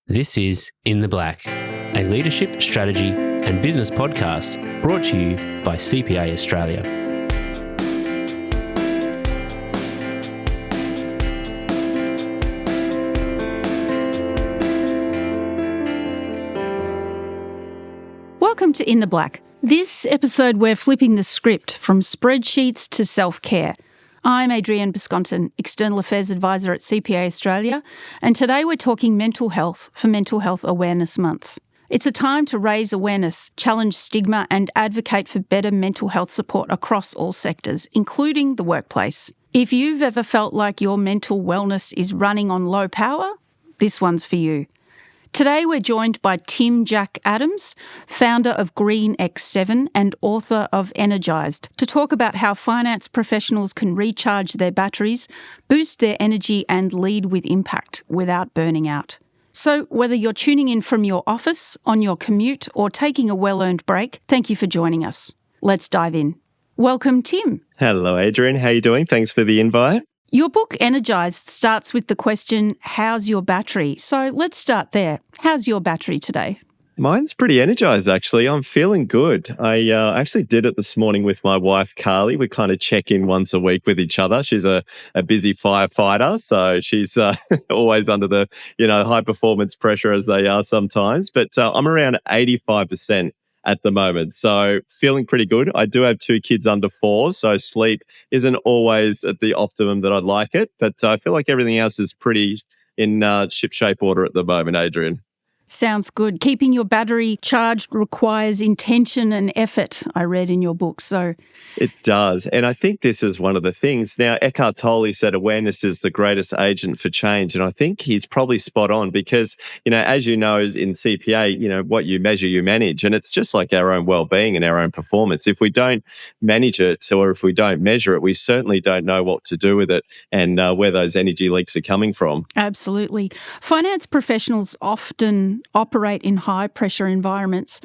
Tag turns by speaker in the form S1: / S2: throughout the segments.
S1: This is In the Black, a leadership, strategy and business podcast brought to you by CPA Australia.
S2: Welcome to In the Black. This episode we're flipping the script from spreadsheets to self-care. I'm Adrienne Biscontin, External Affairs Advisor at CPA Australia, and today we're talking mental health for Mental Health Awareness Month. It's a time to raise awareness, challenge stigma and advocate for better mental health support across all sectors, including the workplace. If you've ever felt like your mental wellness is running on low power, this one's for you. Today we're joined by Tim Jack Adams, founder of Green X7 and author of Energised, to talk about how finance professionals can recharge their batteries, boost their energy and lead with impact without burning out. So whether you're tuning in from your office, on your commute or taking a well-earned break, thank you for joining us. Let's dive in. Welcome, Tim.
S3: Hello, Adrienne. How are you doing? Thanks for the invite.
S2: Your book, Energised, starts with the question, how's your battery? So let's start there. How's your battery today?
S3: Mine's pretty energized, actually. I'm feeling good. I actually did it this morning with my wife, Carly. We kind of check in once a week with each other. She's a busy firefighter, so she's always under the high performance pressure as they are sometimes. But I'm around 85% at the moment. So feeling pretty good. I do have 2 kids under 4, so sleep isn't always at the optimum that I'd like it, but I feel like everything else is pretty in ship-shape order at the moment, Adrienne.
S2: Sounds good. Keeping your battery charged requires intention and effort, I read in your book. So
S3: it does. And I think this is one of the things. Now, Eckhart Tolle said awareness is the greatest agent for change. And I think he's probably spot on because, as you know, in CPA, what you measure, you manage. And it's just like our own well-being and our own performance. If we don't manage it or if we don't measure it, we certainly don't know what to do with it and where those energy leaks are coming from.
S2: Absolutely. Finance professionals often operate in high-pressure environments.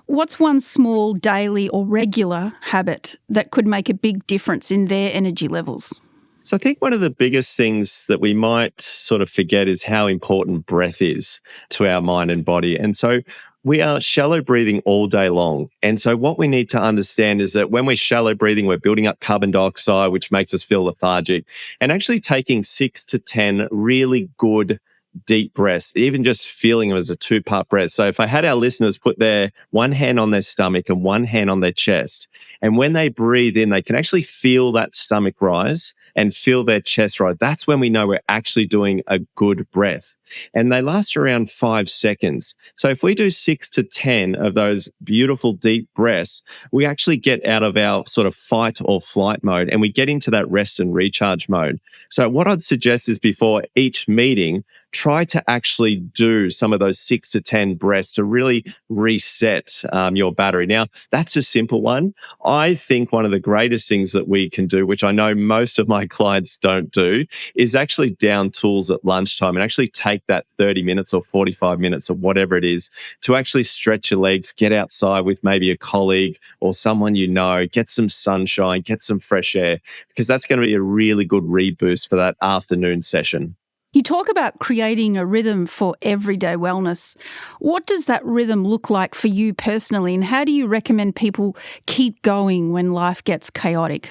S2: What's one small, daily or regular habit that could make a big difference in their energy levels?
S3: So I think one of the biggest things that we might sort of forget is how important breath is to our mind and body. And so we are shallow breathing all day long. And so what we need to understand is that when we're shallow breathing, we're building up carbon dioxide, which makes us feel lethargic, and actually taking 6 to 10 really good deep breaths, even just feeling them as a 2-part breath. So if I had our listeners put their one hand on their stomach and one hand on their chest, and when they breathe in, they can actually feel that stomach rise and feel their chest rise. That's when we know we're actually doing a good breath. And they last around 5 seconds. So if we do 6 to 10 of those beautiful deep breaths, we actually get out of our sort of fight or flight mode and we get into that rest and recharge mode. So what I'd suggest is before each meeting, try to actually do some of those 6 to 10 breaths to really reset your battery. Now, that's a simple one. I think one of the greatest things that we can do, which I know most of my clients don't do, is actually down tools at lunchtime and actually take that 30 minutes or 45 minutes or whatever it is to actually stretch your legs, get outside with maybe a colleague or someone you know, get some sunshine, get some fresh air, because that's going to be a really good reboost for that afternoon session.
S2: You talk about creating a rhythm for everyday wellness. What does that rhythm look like for you personally, and how do you recommend people keep going when life gets chaotic?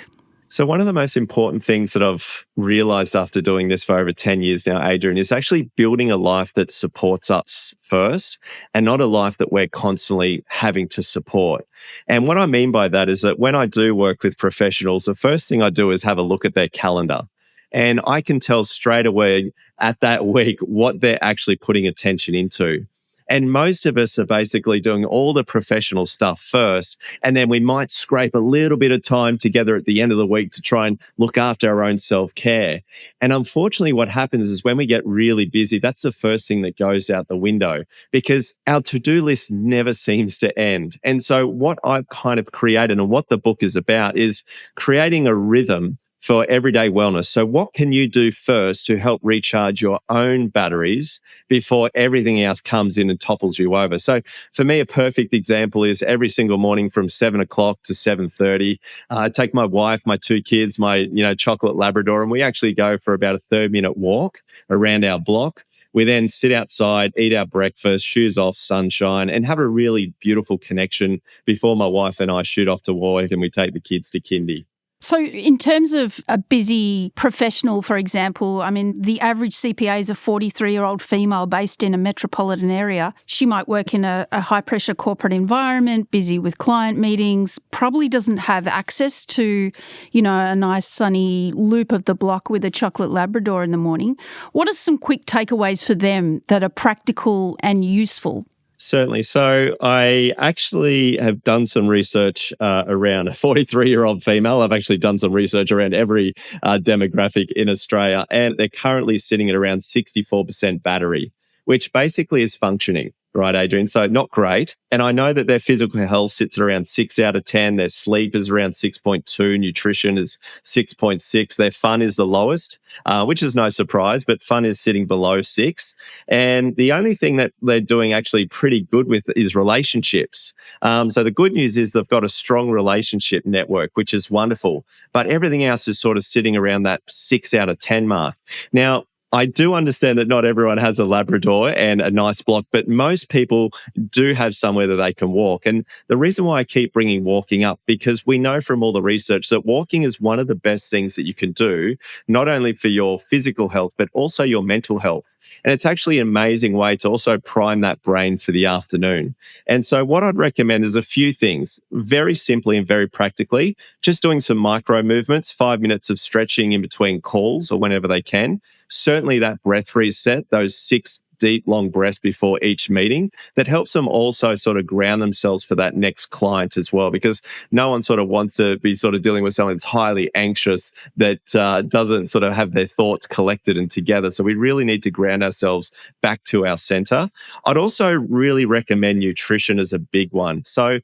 S3: So one of the most important things that I've realized after doing this for over 10 years now, Adrienne, is actually building a life that supports us first and not a life that we're constantly having to support. And what I mean by that is that when I do work with professionals, the first thing I do is have a look at their calendar. And I can tell straight away at that week what they're actually putting attention into. And most of us are basically doing all the professional stuff first, and then we might scrape a little bit of time together at the end of the week to try and look after our own self-care. And unfortunately, what happens is when we get really busy, that's the first thing that goes out the window because our to-do list never seems to end. And so what I've kind of created and what the book is about is creating a rhythm for everyday wellness. So what can you do first to help recharge your own batteries before everything else comes in and topples you over? So for me, a perfect example is every single morning from 7 o'clock to 7:30, I take my wife, my 2 kids, my chocolate Labrador, and we actually go for about a 30-minute walk around our block. We then sit outside, eat our breakfast, shoes off, sunshine, and have a really beautiful connection before my wife and I shoot off to work and we take the kids to kindy.
S2: So, in terms of a busy professional, for example, I mean, the average CPA is a 43-year-old female based in a metropolitan area. She might work in a high-pressure corporate environment, busy with client meetings, probably doesn't have access to, a nice sunny loop of the block with a chocolate Labrador in the morning. What are some quick takeaways for them that are practical and useful?
S3: Certainly. So I actually have done some research around a 43-year-old female. I've actually done some research around every demographic in Australia, and they're currently sitting at around 64% battery, which basically is functioning. Right, Adrian? So not great. And I know that their physical health sits at around 6 out of 10. Their sleep is around 6.2. Nutrition is 6.6. Their fun is the lowest, which is no surprise, but fun is sitting below 6. And the only thing that they're doing actually pretty good with is relationships. So the good news is they've got a strong relationship network, which is wonderful. But everything else is sort of sitting around that 6 out of 10 mark. Now, I do understand that not everyone has a Labrador and a nice block, but most people do have somewhere that they can walk. And the reason why I keep bringing walking up, because we know from all the research that walking is one of the best things that you can do, not only for your physical health, but also your mental health. And it's actually an amazing way to also prime that brain for the afternoon. And so what I'd recommend is a few things, very simply and very practically, just doing some micro movements, 5 minutes of stretching in between calls or whenever they can. Certainly that breath reset, those 6 deep, long breaths before each meeting, that helps them also sort of ground themselves for that next client as well, because no one sort of wants to be sort of dealing with someone that's highly anxious that doesn't sort of have their thoughts collected and together. So we really need to ground ourselves back to our center. I'd also really recommend nutrition as a big one. So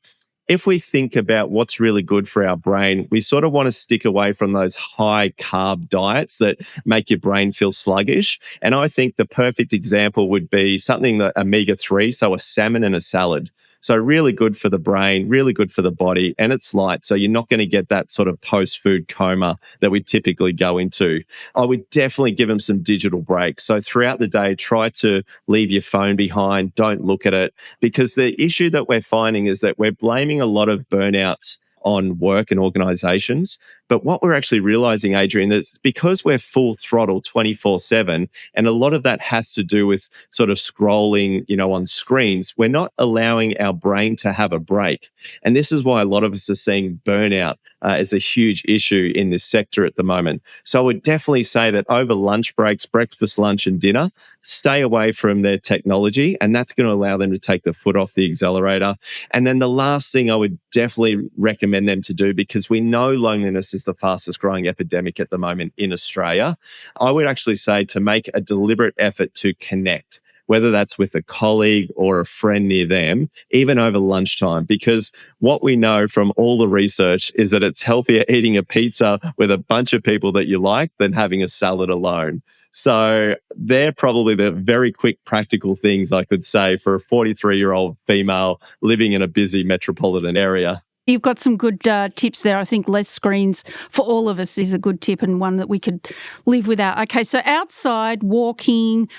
S3: if we think about what's really good for our brain, we sort of want to stick away from those high carb diets that make your brain feel sluggish. And I think the perfect example would be something that omega-3, so a salmon and a salad. So really good for the brain, really good for the body, and it's light. So you're not going to get that sort of post-food coma that we typically go into. I would definitely give them some digital breaks. So throughout the day, try to leave your phone behind. Don't look at it, because the issue that we're finding is that we're blaming a lot of burnouts on work and organizations. But what we're actually realizing, Adrian, is because we're full throttle 24/7, and a lot of that has to do with sort of scrolling, on screens, we're not allowing our brain to have a break. And this is why a lot of us are seeing burnout as a huge issue in this sector at the moment. So I would definitely say that over lunch breaks, breakfast, lunch, and dinner, stay away from their technology, and that's going to allow them to take the foot off the accelerator. And then the last thing I would definitely recommend them to do, because we know loneliness is the fastest growing epidemic at the moment in Australia, I would actually say to make a deliberate effort to connect, whether that's with a colleague or a friend near them, even over lunchtime. Because what we know from all the research is that it's healthier eating a pizza with a bunch of people that you like than having a salad alone. So they're probably the very quick practical things I could say for a 43-year-old female living in a busy metropolitan area.
S2: You've got some good tips there. I think less screens for all of us is a good tip, and one that we could live without. Okay, so outside, walking,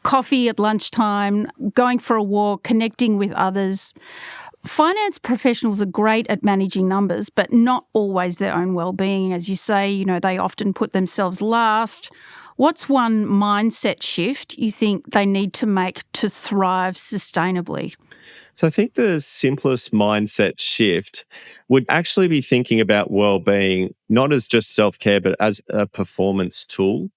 S2: coffee at lunchtime, going for a walk, connecting with others. Finance professionals are great at managing numbers, but not always their own well-being. As you say, they often put themselves last. What's one mindset shift you think they need to make to thrive sustainably?
S3: So I think the simplest mindset shift would actually be thinking about well-being not as just self-care, but as a performance tool.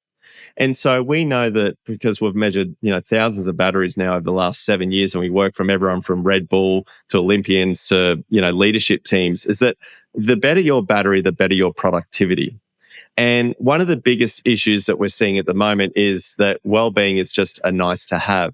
S3: And so we know that because we've measured, thousands of batteries now over the last 7 years, and we work from everyone from Red Bull to Olympians to, leadership teams, is that the better your battery, the better your productivity. And one of the biggest issues that we're seeing at the moment is that well-being is just a nice to have.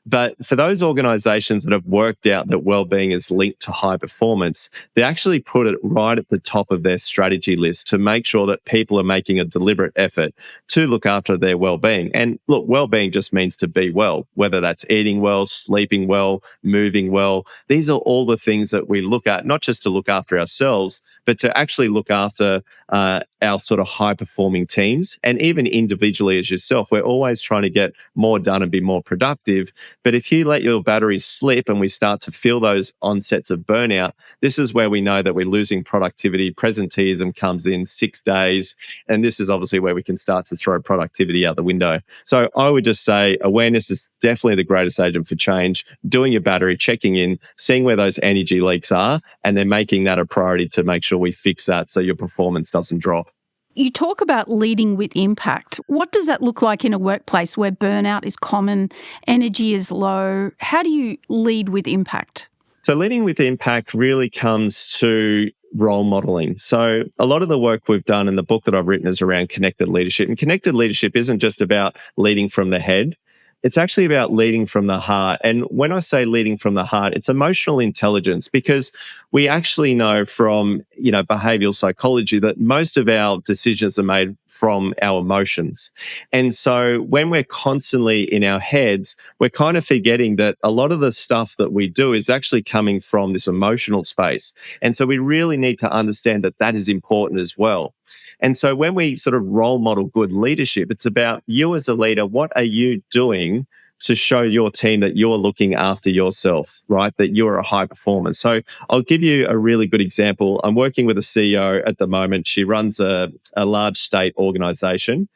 S3: But for those organizations that have worked out that well-being is linked to high performance, they actually put it right at the top of their strategy list to make sure that people are making a deliberate effort to look after their well-being. And look, well-being just means to be well, whether that's eating well, sleeping well, moving well. These are all the things that we look at, not just to look after ourselves, but to actually look after our sort of high-performing teams. And even individually as yourself, we're always trying to get more done and be more productive. But if you let your batteries slip and we start to feel those onsets of burnout, this is where we know that we're losing productivity. Presenteeism comes in 6 days. And this is obviously where we can start to throw productivity out the window. So I would just say awareness is definitely the greatest agent for change. Doing your battery, checking in, seeing where those energy leaks are, and then making that a priority to make sure we fix that so your performance doesn't drop.
S2: You talk about leading with impact. What does that look like in a workplace where burnout is common, energy is low? How do you lead with impact?
S3: So leading with impact really comes to role modeling. So a lot of the work we've done in the book that I've written is around connected leadership. And connected leadership isn't just about leading from the head. It's actually about leading from the heart. And when I say leading from the heart, it's emotional intelligence, because we actually know from, behavioral psychology that most of our decisions are made from our emotions. And so when we're constantly in our heads, we're kind of forgetting that a lot of the stuff that we do is actually coming from this emotional space. And so we really need to understand that that is important as well. And so when we sort of role model good leadership, it's about you as a leader. What are you doing to show your team that you're looking after yourself, right? That you're a high performer. So I'll give you a really good example. I'm working with a CEO at the moment. She runs a large state organization.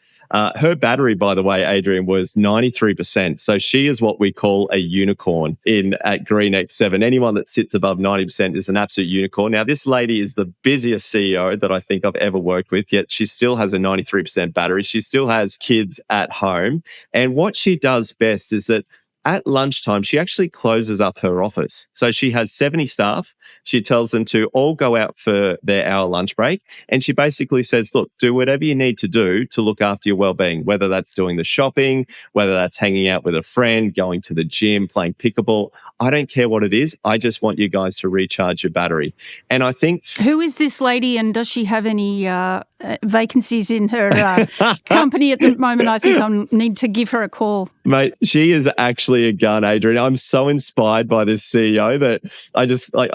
S3: Her battery, by the way, Adrian, was 93%. So she is what we call a unicorn at Green X7. Anyone that sits above 90% is an absolute unicorn. Now, this lady is the busiest CEO that I think I've ever worked with, yet she still has a 93% battery. She still has kids at home. And what she does best is that at lunchtime, she actually closes up her office. So she has 70 staff. She tells them to all go out for their hour lunch break. And she basically says, look, do whatever you need to do to look after your well-being, whether that's doing the shopping, whether that's hanging out with a friend, going to the gym, playing pickleball. I don't care what it is. I just want you guys to recharge your battery. And I think...
S2: Who is this lady, and does she have any vacancies in her company at the moment? I think I need to give her a call.
S3: Mate, she is actually a gun, Adrian. I'm so inspired by this CEO that I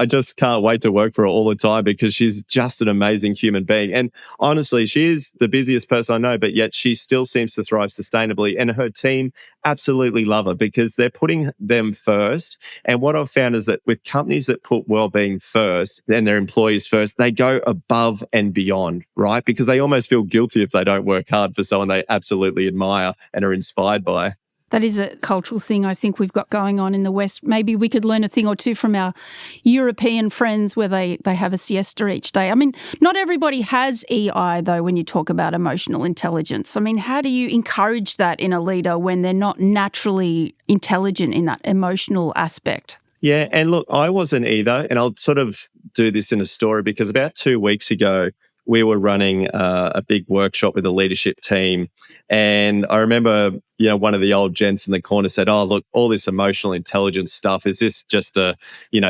S3: just can't wait to work for her all the time, because she's just an amazing human being. And honestly, she is the busiest person I know, but yet she still seems to thrive sustainably. And her team absolutely love her because they're putting them first. And what I've found is that with companies that put well-being first and their employees first, they go above and beyond, right? Because they almost feel guilty if they don't work hard for someone they absolutely admire and are inspired by.
S2: That is a cultural thing I think we've got going on in the West. Maybe we could learn a thing or two from our European friends where they have a siesta each day. I mean, not everybody has EI, though, when you talk about emotional intelligence. I mean, how do you encourage that in a leader when they're not naturally intelligent in that emotional aspect?
S3: Yeah, and look, I wasn't either. And I'll sort of do this in a story, because about 2 weeks ago, we were running a big workshop with the leadership team. And I remember, one of the old gents in the corner said, oh, look, all this emotional intelligence stuff, is this just a,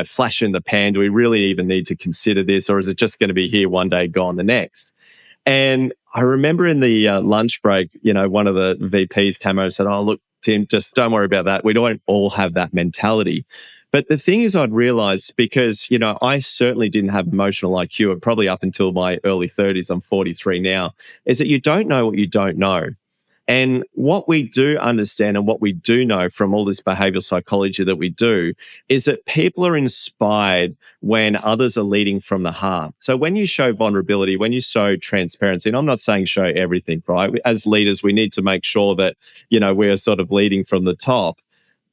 S3: flash in the pan? Do we really even need to consider this? Or is it just going to be here one day, gone the next? And I remember in the lunch break, one of the VPs came over and said, oh, look, Tim, just don't worry about that. We don't all have that mentality. But the thing is, I'd realized, because, I certainly didn't have emotional IQ, probably up until my early 30s, I'm 43 now, is that you don't know what you don't know. And what we do understand and what we do know from all this behavioral psychology that we do is that people are inspired when others are leading from the heart. So when you show vulnerability, when you show transparency, and I'm not saying show everything, right? As leaders, we need to make sure that, we're sort of leading from the top.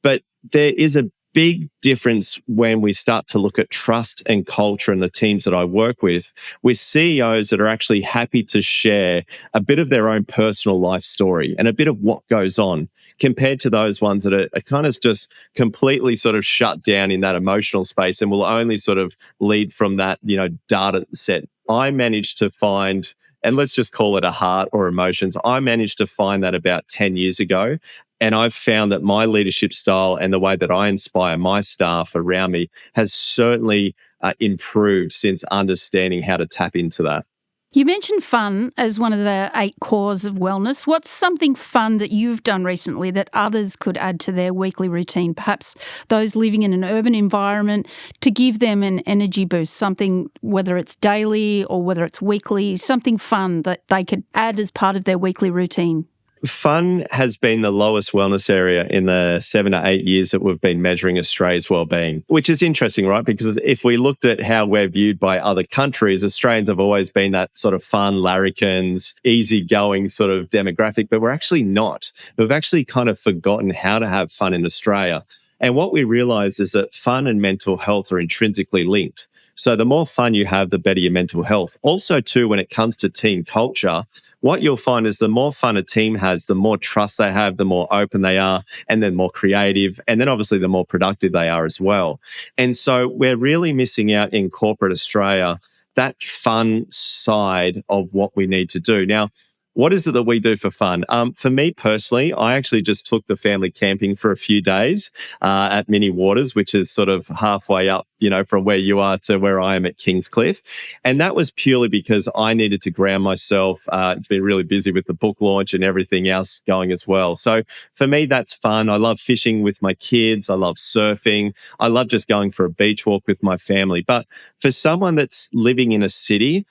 S3: But there is a big difference when we start to look at trust and culture in the teams that I work with CEOs that are actually happy to share a bit of their own personal life story and a bit of what goes on, compared to those ones that are kind of just completely sort of shut down in that emotional space and will only sort of lead from that, data set. I managed to find, and let's just call it a heart or emotions, I managed to find that about 10 years ago. And I've found that my leadership style and the way that I inspire my staff around me has certainly improved since understanding how to tap into that.
S2: You mentioned fun as one of the 8 cores of wellness. What's something fun that you've done recently that others could add to their weekly routine? Perhaps those living in an urban environment, to give them an energy boost, something, whether it's daily or whether it's weekly, something fun that they could add as part of their weekly routine.
S3: Fun has been the lowest wellness area in the 7 to 8 years that we've been measuring Australia's wellbeing, which is interesting, right? Because if we looked at how we're viewed by other countries, Australians have always been that sort of fun, larrikins, easygoing sort of demographic, but we're actually not. We've actually kind of forgotten how to have fun in Australia. And what we realize is that fun and mental health are intrinsically linked. So the more fun you have, the better your mental health. Also, too, when it comes to team culture, what you'll find is the more fun a team has, the more trust they have, the more open they are, and then more creative, and then obviously the more productive they are as well. And so we're really missing out in corporate Australia, that fun side of what we need to do. Now, what is it that we do for fun? For me personally, I actually just took the family camping for a few days at Mini Waters, which is sort of halfway up, from where you are to where I am at Kingscliff. And that was purely because I needed to ground myself. It's been really busy with the book launch and everything else going as well. So for me, that's fun. I love fishing with my kids. I love surfing. I love just going for a beach walk with my family. But for someone that's living in a city,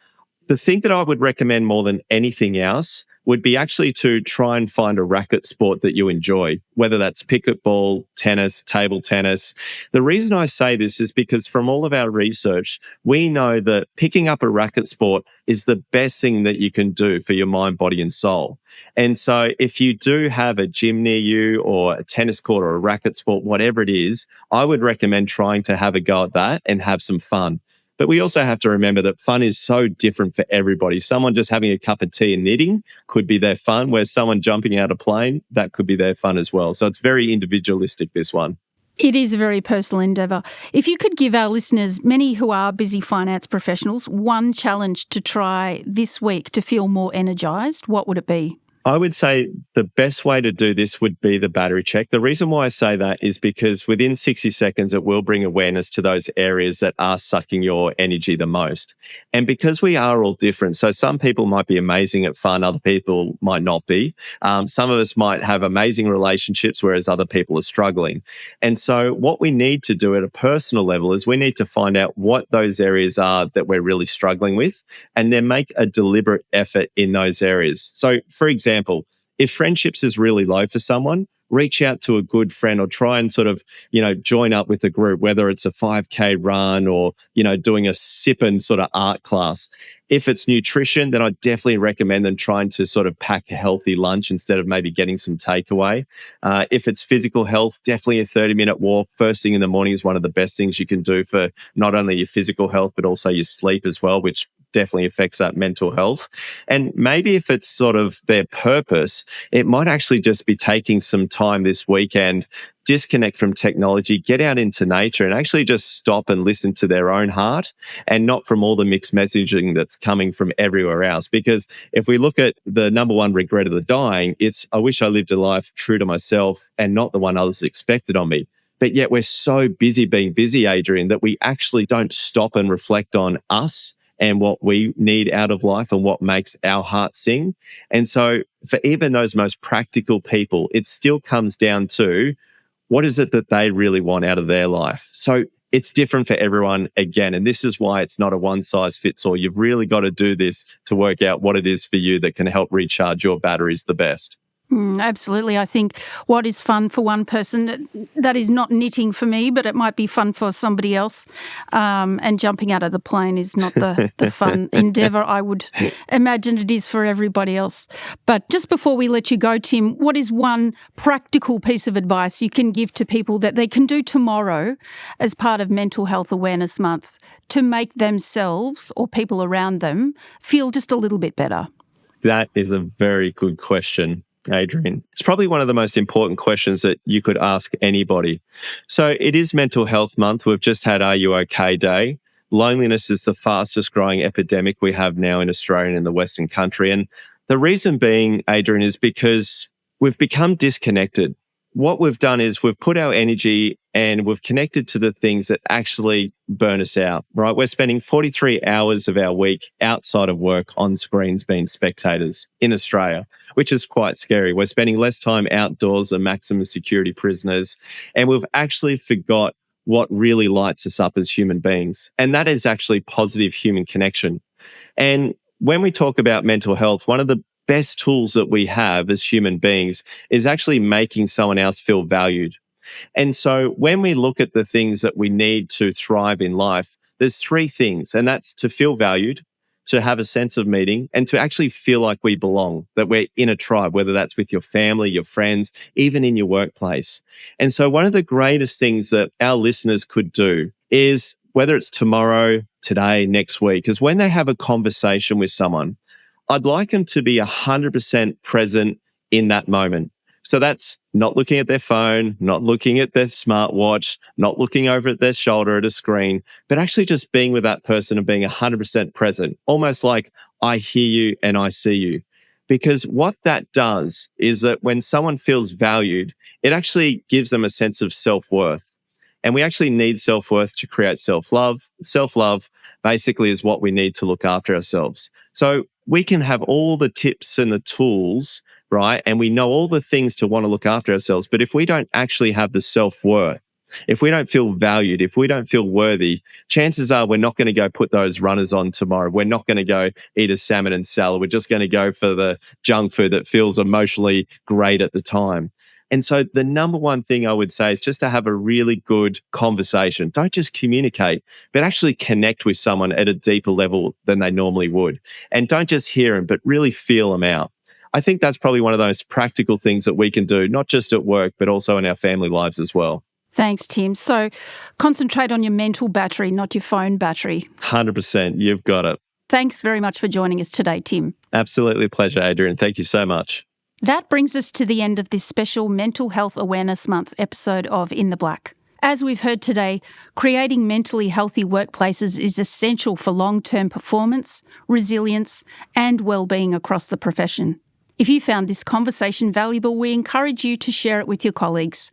S3: the thing that I would recommend more than anything else would be actually to try and find a racket sport that you enjoy, whether that's pickleball, tennis, table tennis. The reason I say this is because from all of our research, we know that picking up a racket sport is the best thing that you can do for your mind, body, and soul. And so if you do have a gym near you or a tennis court or a racket sport, whatever it is, I would recommend trying to have a go at that and have some fun. But we also have to remember that fun is so different for everybody. Someone just having a cup of tea and knitting could be their fun, where someone jumping out a plane, that could be their fun as well. So it's very individualistic, this one.
S2: It is a very personal endeavour. If you could give our listeners, many who are busy finance professionals, one challenge to try this week to feel more energised, what would it be?
S3: I would say the best way to do this would be the battery check. The reason why I say that is because within 60 seconds, it will bring awareness to those areas that are sucking your energy the most. And because we are all different, so some people might be amazing at fun, other people might not be. Some of us might have amazing relationships, whereas other people are struggling. And so what we need to do at a personal level is we need to find out what those areas are that we're really struggling with, and then make a deliberate effort in those areas. So, for example, if friendships is really low for someone, reach out to a good friend or try and sort of, join up with a group, whether it's a 5K run or, doing a sip and sort of art class. If it's nutrition, then I definitely recommend them trying to sort of pack a healthy lunch instead of maybe getting some takeaway. If it's physical health, definitely a 30-minute walk first thing in the morning is one of the best things you can do for not only your physical health, but also your sleep as well, which definitely affects that mental health. And maybe if it's sort of their purpose, it might actually just be taking some time this weekend, disconnect from technology, get out into nature and actually just stop and listen to their own heart and not from all the mixed messaging that's coming from everywhere else. Because if we look at the number one regret of the dying, it's, I wish I lived a life true to myself and not the one others expected on me. But yet we're so busy being busy, Adrian, that we actually don't stop and reflect on us and what we need out of life and what makes our heart sing. And so for even those most practical people, it still comes down to what is it that they really want out of their life. So it's different for everyone again. And this is why it's not a one size fits all. You've really got to do this to work out what it is for you that can help recharge your batteries the best.
S2: Absolutely. I think what is fun for one person, that is not knitting for me, but it might be fun for somebody else. And jumping out of the plane is not the fun endeavour I would imagine it is for everybody else. But just before we let you go, Tim, what is one practical piece of advice you can give to people that they can do tomorrow as part of Mental Health Awareness Month to make themselves or people around them feel just a little bit better?
S3: That is a very good question, Adrian. It's probably one of the most important questions that you could ask anybody. So it is Mental Health Month. We've just had Are You OK Day. Loneliness is the fastest growing epidemic we have now in Australia and in the Western country. And the reason being, Adrian, is because we've become disconnected. what we've done is we've put our energy and we've connected to the things that actually burn us out, right? We're spending 43 hours of our week outside of work on screens being spectators in Australia, which is quite scary. We're spending less time outdoors than maximum security prisoners. And we've actually forgot what really lights us up as human beings. And that is actually positive human connection. And when we talk about mental health, one of the best tools that we have as human beings is actually making someone else feel valued. And so when we look at the things that we need to thrive in life, there's three things, and that's to feel valued, to have a sense of meaning, and to actually feel like we belong, that we're in a tribe, whether that's with your family, your friends, even in your workplace. And so one of the greatest things that our listeners could do is, whether it's tomorrow, today, next week, is when they have a conversation with someone, I'd like them to be 100% present in that moment. So that's not looking at their phone, not looking at their smartwatch, not looking over at their shoulder at a screen, but actually just being with that person and being 100% present, almost like I hear you and I see you. Because what that does is that when someone feels valued, it actually gives them a sense of self-worth. And we actually need self-worth to create self-love. Self-love basically is what we need to look after ourselves. So we can have all the tips and the tools, right? And we know all the things to want to look after ourselves. But if we don't actually have the self-worth, if we don't feel valued, if we don't feel worthy, chances are we're not going to go put those runners on tomorrow. We're not going to go eat a salmon and salad. We're just going to go for the junk food that feels emotionally great at the time. And so the number one thing I would say is just to have a really good conversation. Don't just communicate, but actually connect with someone at a deeper level than they normally would. And don't just hear them, but really feel them out. I think that's probably one of those practical things that we can do, not just at work, but also in our family lives as well.
S2: Thanks, Tim. So concentrate on your mental battery, not your phone battery.
S3: 100%. You've got it.
S2: Thanks very much for joining us today, Tim.
S3: Absolutely a pleasure, Adrian. Thank you so much.
S2: That brings us to the end of this special Mental Health Awareness Month episode of In the Black. As we've heard today, creating mentally healthy workplaces is essential for long-term performance, resilience, and well-being across the profession. If you found this conversation valuable, we encourage you to share it with your colleagues.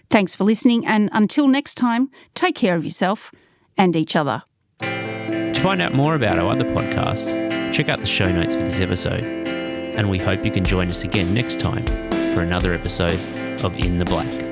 S2: Thanks for listening, and until next time, take care of yourself and each other.
S1: To find out more about our other podcasts, check out the show notes for this episode. And we hope you can join us again next time for another episode of In the Black.